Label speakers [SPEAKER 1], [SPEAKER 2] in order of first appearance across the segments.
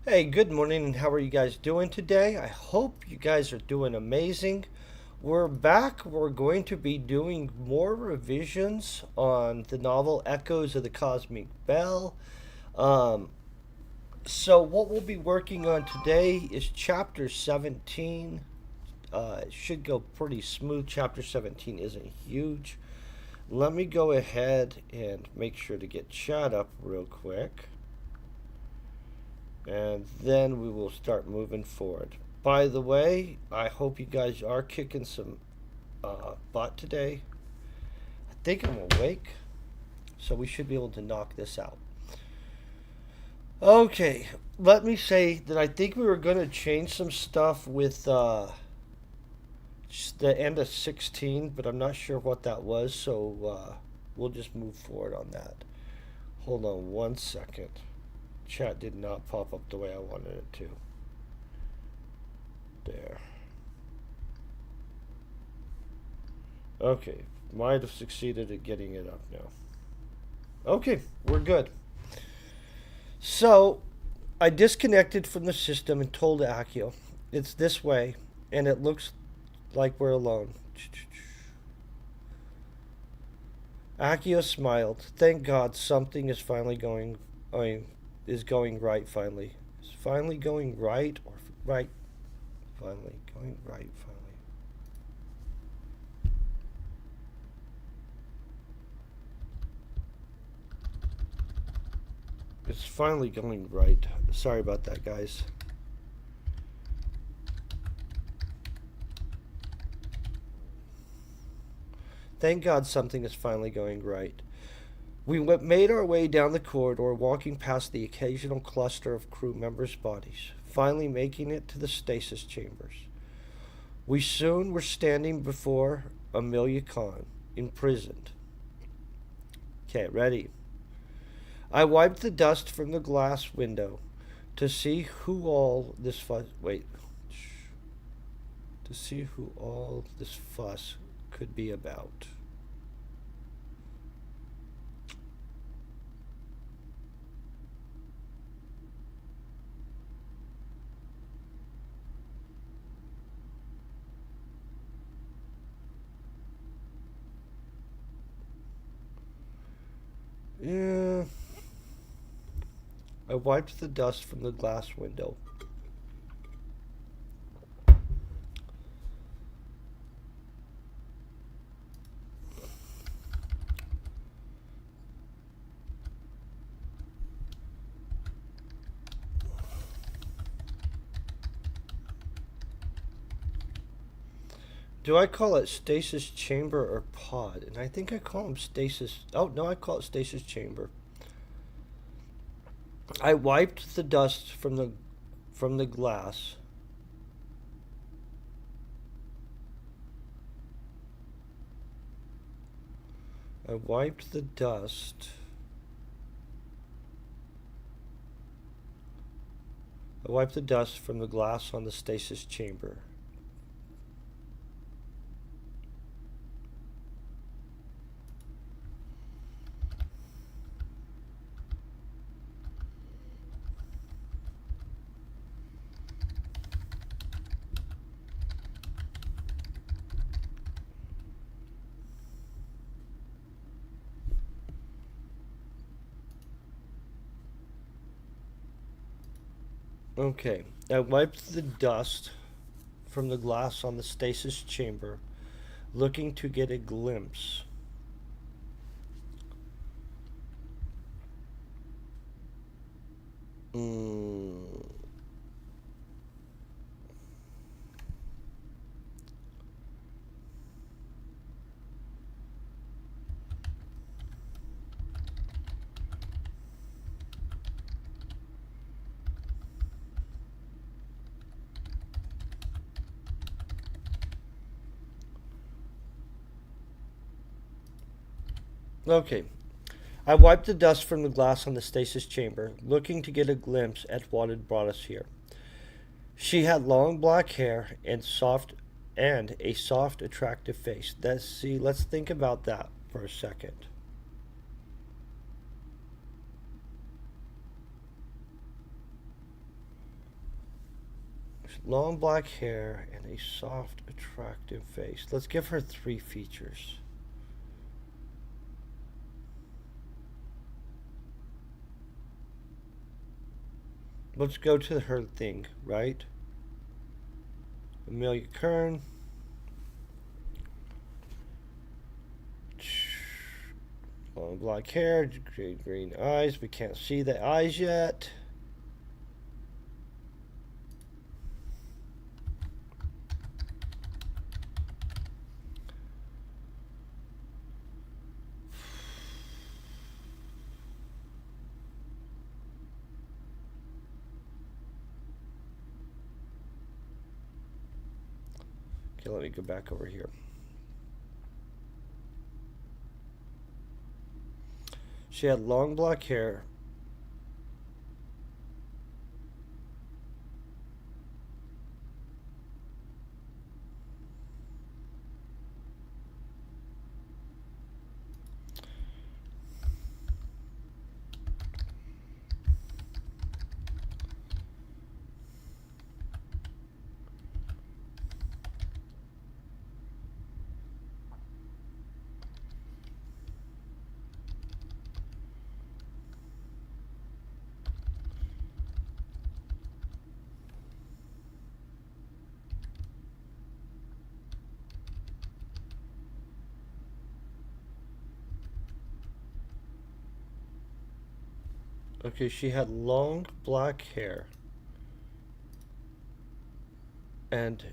[SPEAKER 1] Hey, good morning, and how are you guys doing today? I hope you guys are doing amazing. We're back. We're going to be doing more revisions on the novel Echoes of the Cosmic Bell. Um, so, what we'll be working on today is Chapter 17. It should go pretty smooth. Chapter 17 isn't huge. Let me go ahead and make sure to get chat up real quick, and then we will start moving forward. By the way, I hope you guys are kicking some butt today. I think I'm awake, so we should be able to knock this out. Okay, let me say that I think we were going to change some stuff with the end of 16, but I'm not sure what that was, so we'll just move forward on that. Hold on one second. Chat did not pop up the way I wanted it to. There. Okay, might have succeeded at getting it up now. Okay, we're good. So, I disconnected from the system and told Akio it's this way, and it looks like we're alone. Akio smiled. Thank God something is finally going. Is going right finally. Is finally going right or right? Finally going right. Finally. It's finally going right. Sorry about that, guys. Thank God something is finally going right. We made our way down the corridor, walking past the occasional cluster of crew members' bodies, finally making it to the stasis chambers. We soon were standing before Amelia Khan, imprisoned. Okay, ready. I wiped the dust from the glass window to see who all this fuss. Wait. To see who all this fuss could be about. Yeah. I wiped the dust from the glass window. Do I call it stasis chamber or pod? And I think I call them stasis. Oh, no, I call it stasis chamber. I wiped the dust from the glass. I wiped the dust. I wiped the dust from the glass on the stasis chamber. Okay, I wiped the dust from the glass on the stasis chamber, looking to get a glimpse. Mm, okay, I wiped the dust from the glass on the stasis chamber, looking to get a glimpse at what had brought us here. She had long black hair and a soft, attractive face. Let's think about that for a second. Long black hair and a soft, attractive face. Let's give her 3 features. Let's go to her thing, right? Amelia Kern. Long black hair, green eyes. We can't see the eyes yet. Okay, let me go back over here. She had long black hair. Okay, she had long black hair. And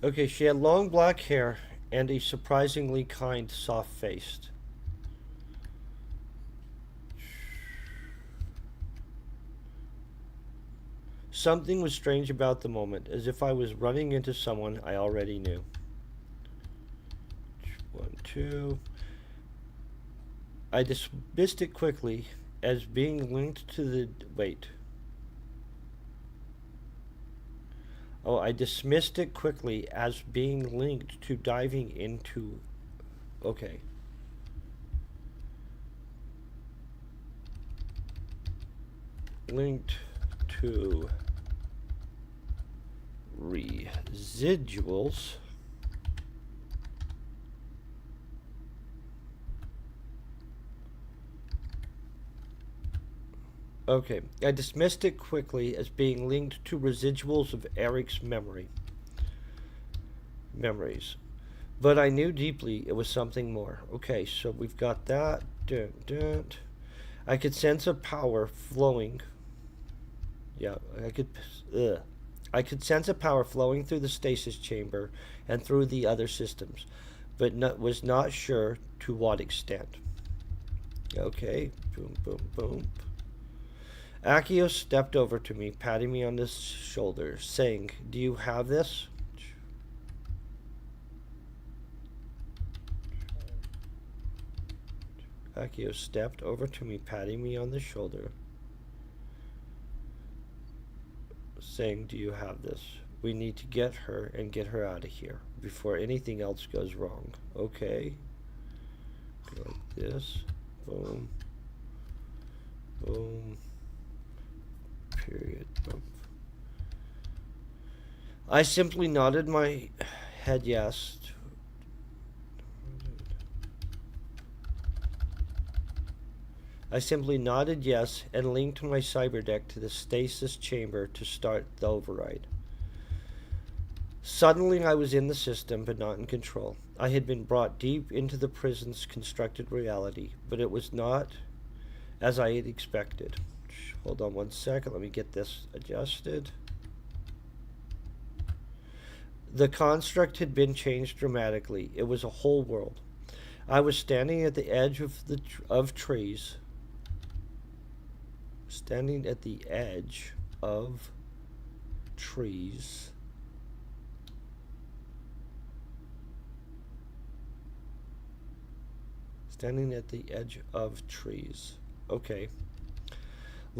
[SPEAKER 1] okay, she had long black hair and a surprisingly kind, soft-faced. Something was strange about the moment, as if I was running into someone I already knew. 1, 2. I dismissed it quickly as being linked to the... Wait. Oh, I dismissed it quickly as being linked to diving into... Okay. Linked to residuals. Okay, I dismissed it quickly as being linked to residuals of Eric's memories. But I knew deeply it was something more. Okay, so we've got that. Dun, dun. I could sense a power flowing. Yeah, I could sense a power flowing through the stasis chamber and through the other systems, but was not sure to what extent. Okay, boom, boom, boom. Akio stepped over to me, patting me on the shoulder, saying, "Do you have this?" Akio stepped over to me, patting me on the shoulder, saying, "Do you have this? We need to get her and get her out of here before anything else goes wrong." Okay. Like this. Boom. Boom. Period. Boom. I simply nodded my head yes. I simply nodded yes and linked my cyberdeck to the stasis chamber to start the override. Suddenly I was in the system, but not in control. I had been brought deep into the prison's constructed reality, but it was not as I had expected. Hold on 1 second, let me get this adjusted. The construct had been changed dramatically. It was a whole world. I was standing at the edge of trees. Standing at the edge of trees. Standing at the edge of trees. Okay.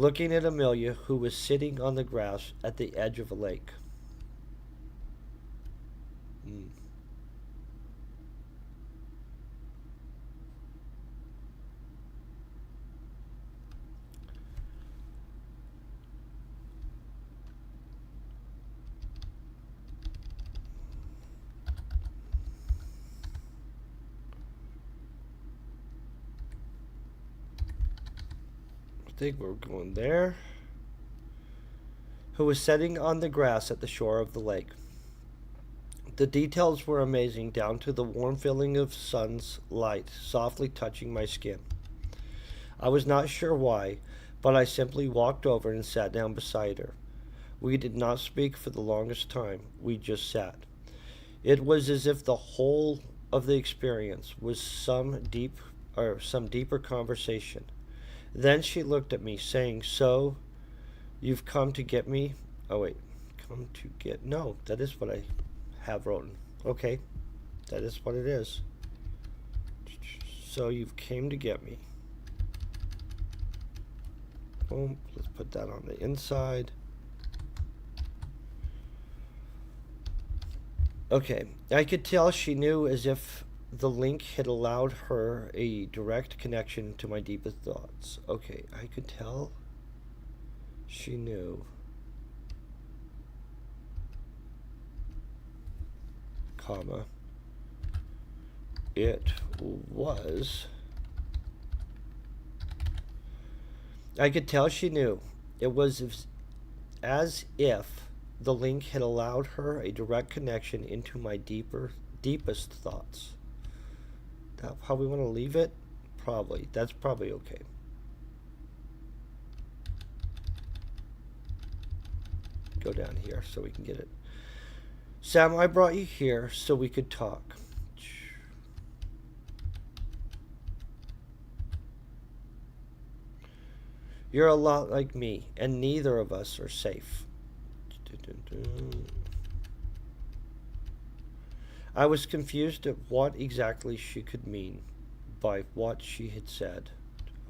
[SPEAKER 1] looking at Amelia, who was sitting on the grass at the edge of a lake. Mm. I think we're going there. Who was sitting on the grass at the shore of the lake. The details were amazing, down to the warm feeling of sun's light softly touching my skin. I was not sure why, but I simply walked over and sat down beside her. We did not speak for the longest time. We just sat. It was as if the whole of the experience was some deeper conversation. Then she looked at me, saying, "So, you've come to get me?" Oh wait, come to get? No, that is what I have written. Okay, that is what it is. So you've came to get me. Boom. Let's put that on the inside. Okay, I could tell she knew, as if the link had allowed her a direct connection to my deepest thoughts. Okay, I could tell she knew. Comma. It was. I could tell she knew. It was as if the link had allowed her a direct connection into my deepest thoughts. That how we want to leave it? Probably. That's probably okay. Go down here so we can get it. Sam, I brought you here so we could talk. You're a lot like me, and neither of us are safe. I was confused at what exactly she could mean by what she had said.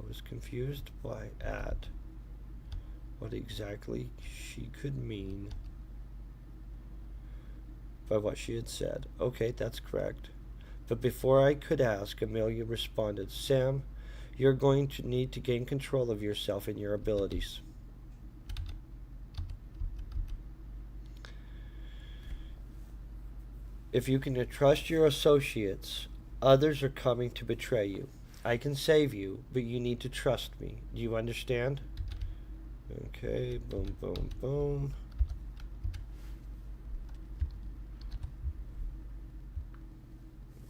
[SPEAKER 1] I was confused by at what exactly she could mean by what she had said. Okay, that's correct. But before I could ask, Amelia responded, "Sam, you're going to need to gain control of yourself and your abilities." If you can trust your associates, others are coming to betray you. I can save you, but you need to trust me. Do you understand? Okay, boom, boom, boom.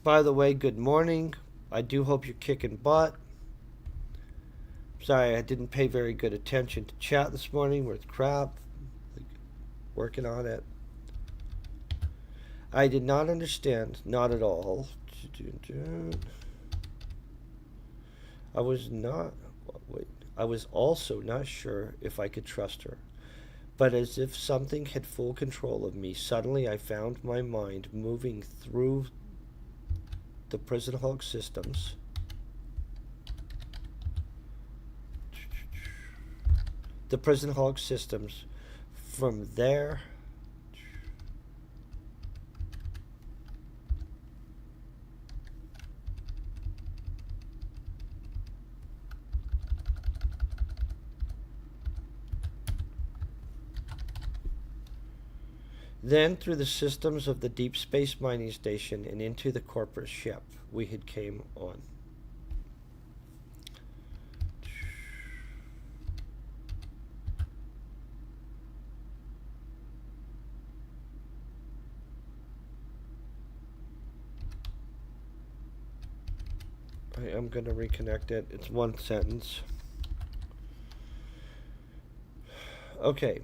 [SPEAKER 1] By the way, good morning. I do hope you're kicking butt. Sorry, I didn't pay very good attention to chat this morning. We're crap. Working on it. I did not understand, not at all. I was not. Wait. I was also not sure if I could trust her. But as if something had full control of me, suddenly I found my mind moving through the prison hulk systems. The prison hulk systems. From there, then through the systems of the deep space mining station and into the corporate ship we had came on. I am going to reconnect it. It's one sentence. Okay.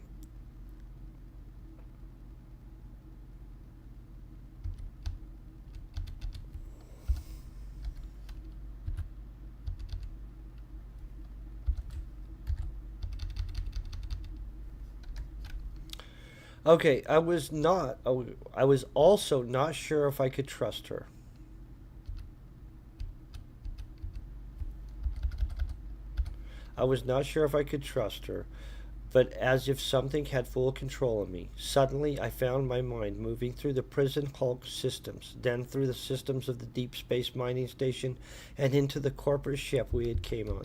[SPEAKER 1] Okay, I was also not sure if I could trust her. I was not sure if I could trust her, but as if something had full control of me. Suddenly, I found my mind moving through the prison hulk systems, then through the systems of the deep space mining station, and into the corporate ship we had came on.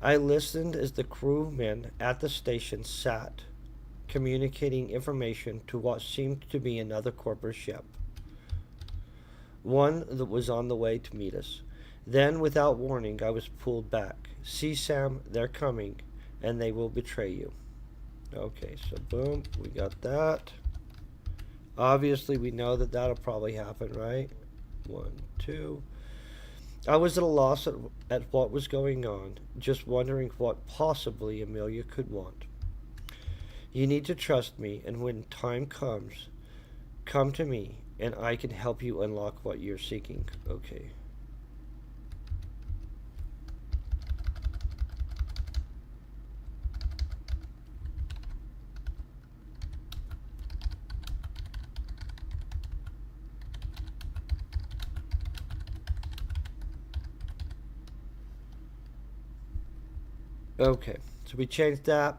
[SPEAKER 1] I listened as the crewmen at the station sat, communicating information to what seemed to be another corporate ship, one that was on the way to meet us. Then, without warning, I was pulled back. See, Sam, they're coming, and they will betray you. Okay, so boom, we got that. Obviously, we know that that'll probably happen, right? One, two. I was at a loss at what was going on, just wondering what possibly Amelia could want. You need to trust me, and when time comes, come to me, and I can help you unlock what you're seeking. Okay. Okay, so we changed that.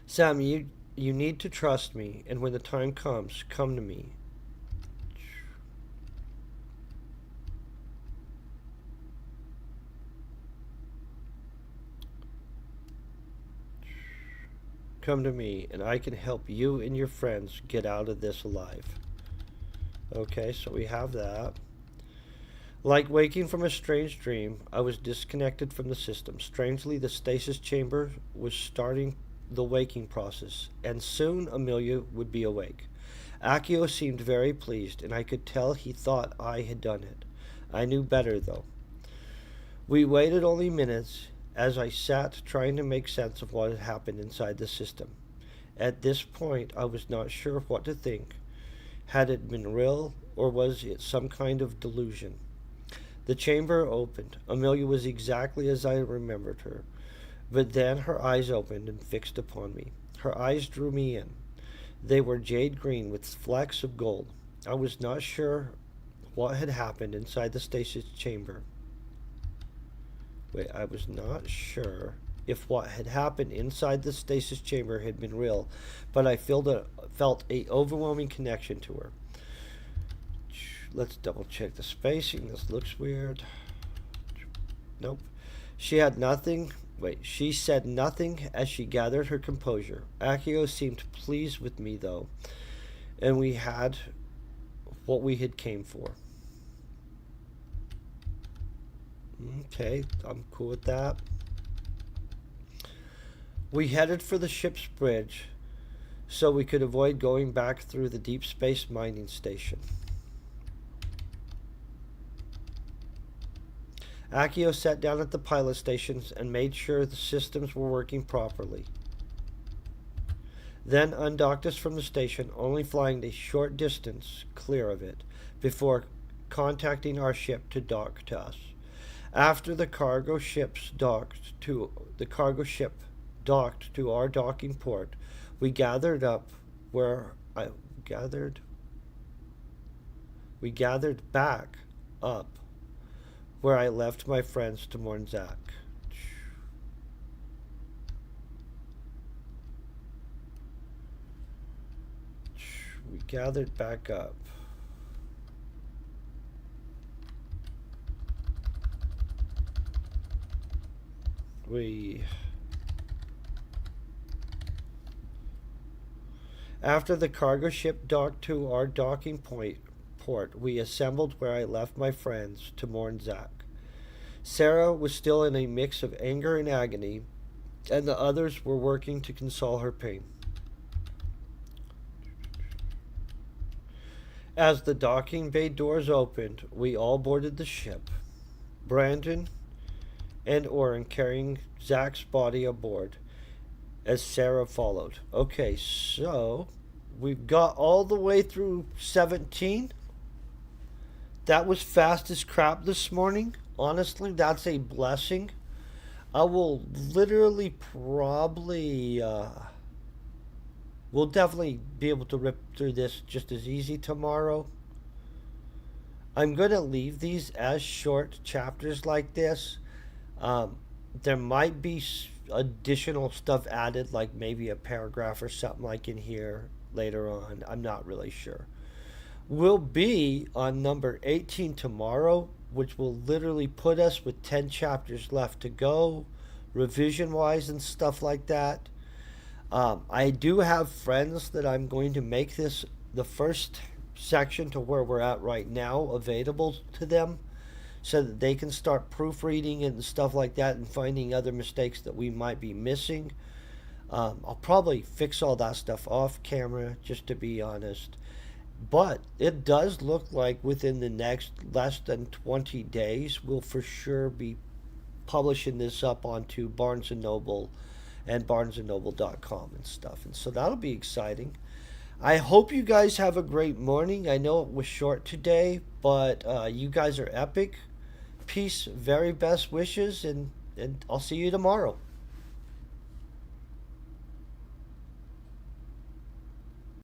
[SPEAKER 1] Sam, you need to trust me, and when the time comes, come to me. Come to me, and I can help you and your friends get out of this alive. Okay, so we have that. Like waking from a strange dream, I was disconnected from the system. Strangely, the stasis chamber was starting the waking process, and soon Amelia would be awake. Akio seemed very pleased, and I could tell he thought I had done it. I knew better, though. We waited only minutes as I sat trying to make sense of what had happened inside the system. At this point, I was not sure what to think. Had it been real, or was it some kind of delusion? The chamber opened. Amelia was exactly as I remembered her. But then her eyes opened and fixed upon me. Her eyes drew me in. They were jade green with flecks of gold. I was not sure what had happened inside the stasis chamber. Wait, I was not sure if what had happened inside the stasis chamber had been real, but I felt a overwhelming connection to her. Let's double check the spacing. This looks weird. Nope. She said nothing as she gathered her composure. Akio seemed pleased with me, though, and we had what we had came for. Okay, I'm cool with that. We headed for the ship's bridge so we could avoid going back through the deep space mining station. Akio sat down at the pilot stations and made sure the systems were working properly. Then undocked us from the station, only flying a short distance clear of it, before contacting our ship to dock to us. After the cargo ship docked to our docking port, we gathered back up where I left my friends to mourn Zach. We gathered back up. After the cargo ship docked to our docking port, we assembled where I left my friends to mourn Zach. Sarah was still in a mix of anger and agony, and the others were working to console her pain. As the docking bay doors opened, we all boarded the ship. Brandon and Oren carrying Zach's body aboard, as Sarah followed. Okay, so we've got all the way through 17. That was fast as crap this morning. Honestly, that's a blessing. I will literally probably, we'll definitely be able to rip through this just as easy tomorrow. I'm going to leave these as short chapters like this. Um, there might be additional stuff added, like maybe a paragraph or something like in here later on. I'm not really sure. We'll be on number 18 tomorrow, which will literally put us with 10 chapters left to go, revision wise and stuff like that. I do have friends that I'm going to make this the first section to where we're at right now available to them so that they can start proofreading and stuff like that and finding other mistakes that we might be missing. I'll probably fix all that stuff off camera, just to be honest. But it does look like within the next less than 20 days, we'll for sure be publishing this up onto Barnes and Noble and barnesandnoble.com and stuff. And so that'll be exciting. I hope you guys have a great morning. I know it was short today, but you guys are epic. Peace, very best wishes, and I'll see you tomorrow.